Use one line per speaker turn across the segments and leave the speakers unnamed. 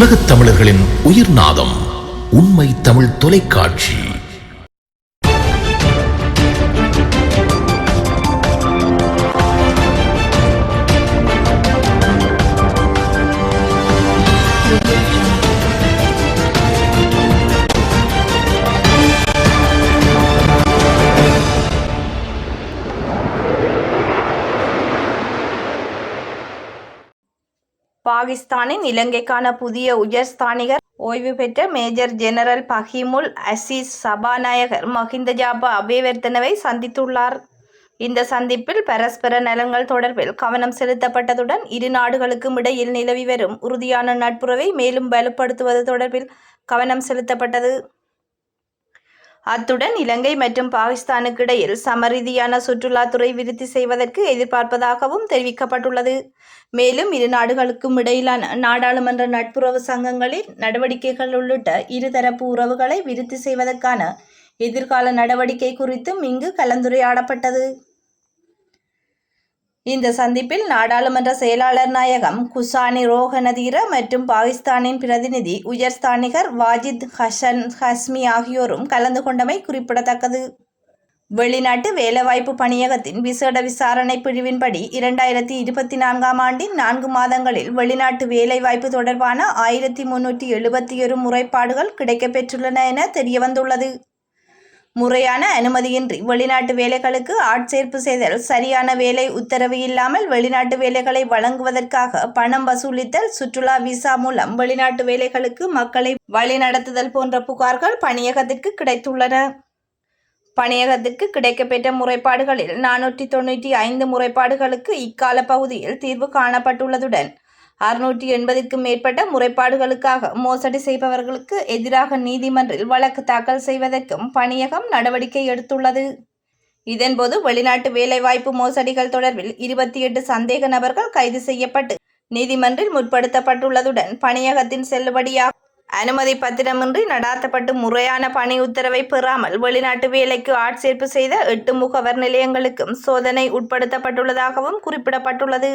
உலகத் தமிழர்களின் உயிர்நாதம் உண்மை தமிழ் தொலைக்காட்சி.
பாகிஸ்தானின் இலங்கைக்கான புதிய உயர்ஸ்தானிகர் ஓய்வு பெற்ற மேஜர் ஜெனரல் பஹீமுல் அசீஸ் சபாநாயகர் மஹிந்த ஜாபா அபேவர்தனவை சந்தித்துள்ளார். இந்த சந்திப்பில் பரஸ்பர நலன்கள் தொடர்பில் கவனம் செலுத்தப்பட்டதுடன் இரு நாடுகளுக்கும் இடையில் நிலவி வரும் உறுதியான நட்புறவை மேலும் வலுப்படுத்துவது தொடர்பில் கவனம் செலுத்தப்பட்டது. அத்துடன் இலங்கை மற்றும் பாகிஸ்தானுக்கு இடையில் சமரீதியான சுற்றுலாத்துறை விருத்தி செய்வதற்கு எதிர்பார்ப்பதாகவும் தெரிவிக்கப்பட்டுள்ளது. மேலும் இரு நாடுகளுக்கும் இடையிலான நாடாளுமன்ற நட்புறவு சங்கங்களின் நடவடிக்கைகள் உள்ளிட்ட இருதரப்பு உறவுகளை விருத்தி செய்வதற்கான எதிர்கால நடவடிக்கை குறித்தும் இங்கு கலந்துரையாடப்பட்டது. இந்த சந்திப்பில் நாடாளுமன்ற செயலாளர் நாயகம் குசானி ரோஹனதீர மற்றும் பாகிஸ்தானின் பிரதிநிதி உயர்ஸ்தானிகர் வாஜித் ஹசன் ஹஸ்மி ஆகியோரும் கலந்து கொண்டமை குறிப்பிடத்தக்கது. வெளிநாட்டு வேலைவாய்ப்பு பணியகத்தின் விசேட விசாரணை பிரிவின்படி 2024ஆம் ஆண்டின் 4 மாதங்களில் வெளிநாட்டு வேலைவாய்ப்பு தொடர்பான 1371 முறைப்பாடுகள் கிடைக்கப்பெற்றுள்ளன என தெரியவந்துள்ளது. முறையான அனுமதியின்றி வெளிநாட்டு வேலைகளுக்கு ஆட்சேர்ப்பு செய்தல், சரியான வேலை உத்தரவு இல்லாமல் வெளிநாட்டு வேலைகளை வழங்குவதற்காக பணம் வசூலித்தல், சுற்றுலா விசா மூலம் வெளிநாட்டு வேலைகளுக்கு மக்களை வழிநடத்துதல் போன்ற புகார்கள் பணியகத்திற்கு கிடைத்துள்ளன. பணியகத்திற்கு கிடைக்கப்பெற்ற முறைப்பாடுகளில் 495 முறைப்பாடுகளுக்கு இக்கால பகுதியில் தீர்வு காணப்பட்டுள்ளதுடன் 680க்கும் மேற்பட்ட முறைப்பாடுகளுக்காக மோசடி செய்பவர்களுக்கு எதிராக நீதிமன்றில் வழக்கு தாக்கல் செய்வதற்கும் பணியகம் நடவடிக்கை எடுத்துள்ளது. இதன்போது வெளிநாட்டு வேலைவாய்ப்பு மோசடிகள் தொடர்பில் 28 சந்தேக நபர்கள் கைது செய்யப்பட்டு நீதிமன்றில் முற்படுத்தப்பட்டுள்ளதுடன் பணியகத்தின் செல்லுபடியாக அனுமதி பத்திரமின்றி நடாத்தப்பட்டு முறையான பணி உத்தரவை பெறாமல் வெளிநாட்டு வேலைக்கு ஆட்சேர்ப்பு செய்த 8 முகவர் நிலையங்களுக்கும் சோதனை உட்படுத்தப்பட்டுள்ளதாகவும் குறிப்பிடப்பட்டுள்ளது.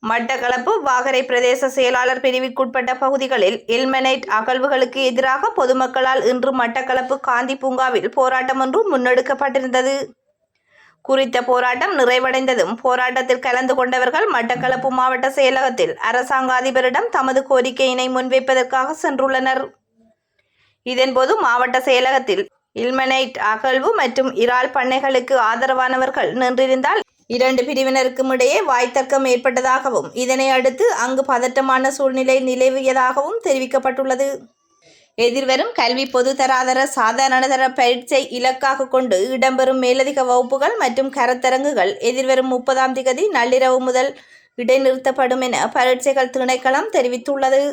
மட்டக்களப்பு வாகரை பிரதேச செயலாளர் பிரிவுக்குட்பட்ட பகுதிகளில் இல்மெனைட் அகழ்வுகளுக்கு எதிராக பொதுமக்களால் இன்று மட்டக்களப்பு காந்தி பூங்காவில் போராட்டம் ஒன்று முன்னெடுக்கப்பட்டிருந்தது. குறித்த போராட்டம் நிறைவடைந்ததும் போராட்டத்தில் கலந்து கொண்டவர்கள் மட்டக்களப்பு மாவட்ட செயலகத்தில் அரசாங்க அதிபரிடம் தமது கோரிக்கையினை முன்வைப்பதற்காக சென்றுள்ளனர். இதன்போது மாவட்ட செயலகத்தில் இல்மெனைட் அகழ்வு மற்றும் இறால் பண்ணைகளுக்கு ஆதரவானவர்கள் நின்றிருந்தால் 2 பிரிவினருக்கும் இடையே வாய்த்தர்க்கம் ஏற்பட்டதாகவும் இதனை அடுத்து அங்கு பதட்டமான சூழ்நிலை நிலவியதாகவும் தெரிவிக்கப்பட்டுள்ளது. எதிர்வரும் கல்வி பொதுதராதர சாதாரணதர பரீட்சை இலக்காக கொண்டு இடம்பெறும் மேலதிக வகுப்புகள் மற்றும் கருத்தரங்குகள் எதிர்வரும் 30ஆம் திகதி நள்ளிரவு முதல் இடைநிறுத்தப்படும் என பரீட்சைகள் திணைக்களம் தெரிவித்துள்ளது.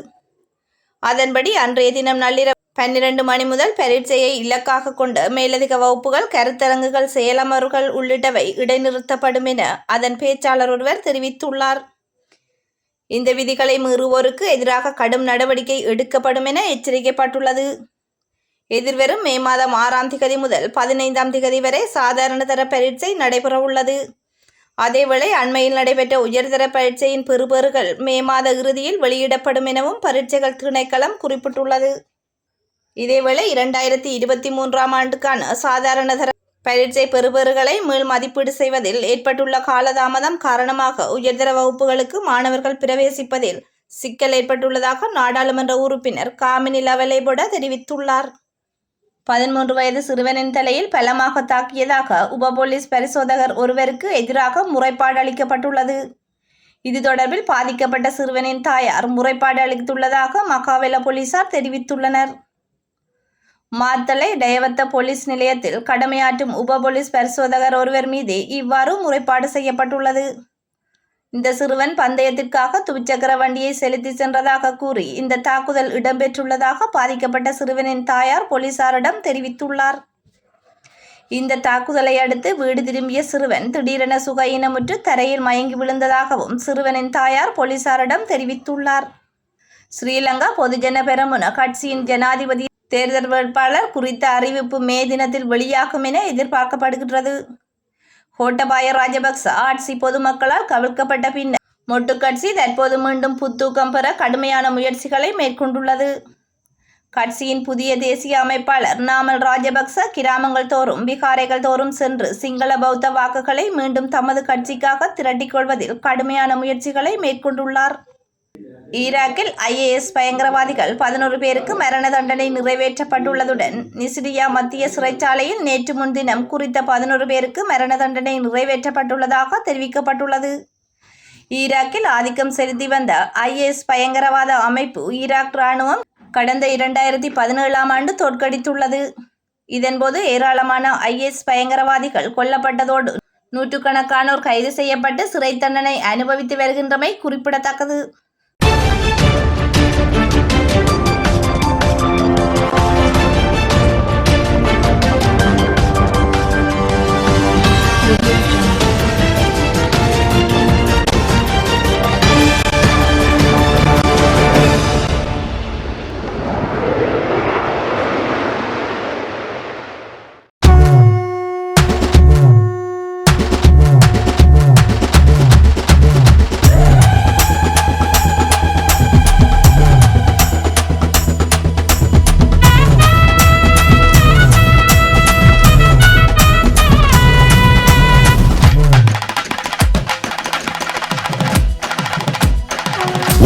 அதன்படி அன்றைய தினம் நள்ளிரவு 12 மணி முதல் பரீட்சையை இலக்காக கொண்ட மேலதிக வகுப்புகள், கருத்தரங்குகள், செயலமர்வுகள் உள்ளிட்டவை இடைநிறுத்தப்படும் என அதன் பேச்சாளர் ஒருவர் தெரிவித்துள்ளார். இந்த விதிகளை மீறுவோருக்கு எதிராக கடும் நடவடிக்கை எடுக்கப்படும் என எச்சரிக்கப்பட்டுள்ளது. எதிர்வரும் மே மாதம் 6ஆம் திகதி முதல் 15ஆம் திகதி வரை சாதாரணதர பரீட்சை நடைபெறவுள்ளது. அதேவேளை அண்மையில் நடைபெற்ற உயர்தர பரீட்சையின் பெறுபேறுகள் மே மாத இறுதியில் வெளியிடப்படும் எனவும் பரீட்சைகள் திணைக்களம் குறிப்பிட்டுள்ளது. இதேவேளை 2023ஆம் ஆண்டுக்கான சாதாரணதர பரீட்சை பெறுபேறுகளை மீள் மதிப்பீடு செய்வதில் ஏற்பட்டுள்ள காலதாமதம் காரணமாக உயர்தர வகுப்புகளுக்கு மாணவர்கள் பிரவேசிப்பதில் சிக்கல் ஏற்பட்டுள்ளதாக நாடாளுமன்ற உறுப்பினர் காமினி லவலேபொட தெரிவித்துள்ளார். 13 வயது சிறுவனின் தலையில் பலமாக தாக்கியதாக உப போலீஸ் பரிசோதகர் ஒருவருக்கு எதிராக முறைப்பாடு அளிக்கப்பட்டுள்ளது. இது தொடர்பில் பாதிக்கப்பட்ட சிறுவனின் தாயார் முறைப்பாடு அளித்துள்ளதாக மகாவெல போலீசார் தெரிவித்துள்ளனர். மாத்தளை டயவத்த போலீஸ் நிலையத்தில் கடமையாற்றும் உப போலீஸ் பரிசோதகர் ஒருவர் மீது இவ்வாறு முறைப்பாடு செய்யப்பட்டுள்ளது. இந்த சிறுவன் பந்தயத்திற்காக துவிச்சக்கர வண்டியை செலுத்தி சென்றதாக கூறி இந்த தாக்குதல் இடம்பெற்றுள்ளதாக பாதிக்கப்பட்ட சிறுவனின் தாயார் போலீசாரிடம் தெரிவித்துள்ளார். இந்த தாக்குதலை அடுத்து வீடு திரும்பிய சிறுவன் திடீரென சுகயீனமுற்று தரையில் மயங்கி விழுந்ததாகவும் சிறுவனின் தாயார் போலீசாரிடம் தெரிவித்துள்ளார். ஸ்ரீலங்கா பொதுஜன பெரமுன கட்சியின் ஜனாதிபதி தேர்தல் வேட்பாளர் குறித்த அறிவிப்பு மே தினத்தில் வெளியாகும் என எதிர்பார்க்கப்படுகிறது. கோட்டபாய ராஜபக்ச ஆட்சி பொதுமக்களால் கவிழ்க்கப்பட்ட பின்னர் மொட்டு கட்சி தற்போது மீண்டும் புத்தூக்கம் பெற கடுமையான முயற்சிகளை மேற்கொண்டுள்ளது. கட்சியின் புதிய தேசிய அமைப்பாளர் நாமல் ராஜபக்ச கிராமங்கள் தோறும் விகாரைகள் தோறும் சென்று சிங்கள பௌத்த வாக்குகளை மீண்டும் தமது கட்சிக்காக திரட்டிக் கொள்வதில் கடுமையான முயற்சிகளை மேற்கொண்டுள்ளார். ஈராக்கில் IAS பயங்கரவாதிகள் 11 பேருக்கு மரண தண்டனை நிறைவேற்றப்பட்டுள்ளதுடன் நிசிரியா மத்திய சிறைச்சாலையில் நேற்று முன்தினம் குறித்த 11 பேருக்கு மரண தண்டனை நிறைவேற்றப்பட்டுள்ளதாக தெரிவிக்கப்பட்டுள்ளது. ஈராக்கில் ஆதிக்கம் செலுத்தி வந்த IAS பயங்கரவாத அமைப்பு ஈராக் இராணுவம் கடந்த 2017ஆம் ஆண்டு தோற்கடித்துள்ளது. இதன்போது ஏராளமான IAS பயங்கரவாதிகள் கொல்லப்பட்டதோடு நூற்றுக்கணக்கானோர் கைது செய்யப்பட்டு சிறை தண்டனை அனுபவித்து வருகின்றமை குறிப்பிடத்தக்கது.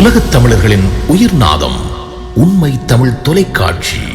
உலகத் தமிழர்களின் உயிர்நாதம் உண்மை தமிழ் தொலைக்காட்சி.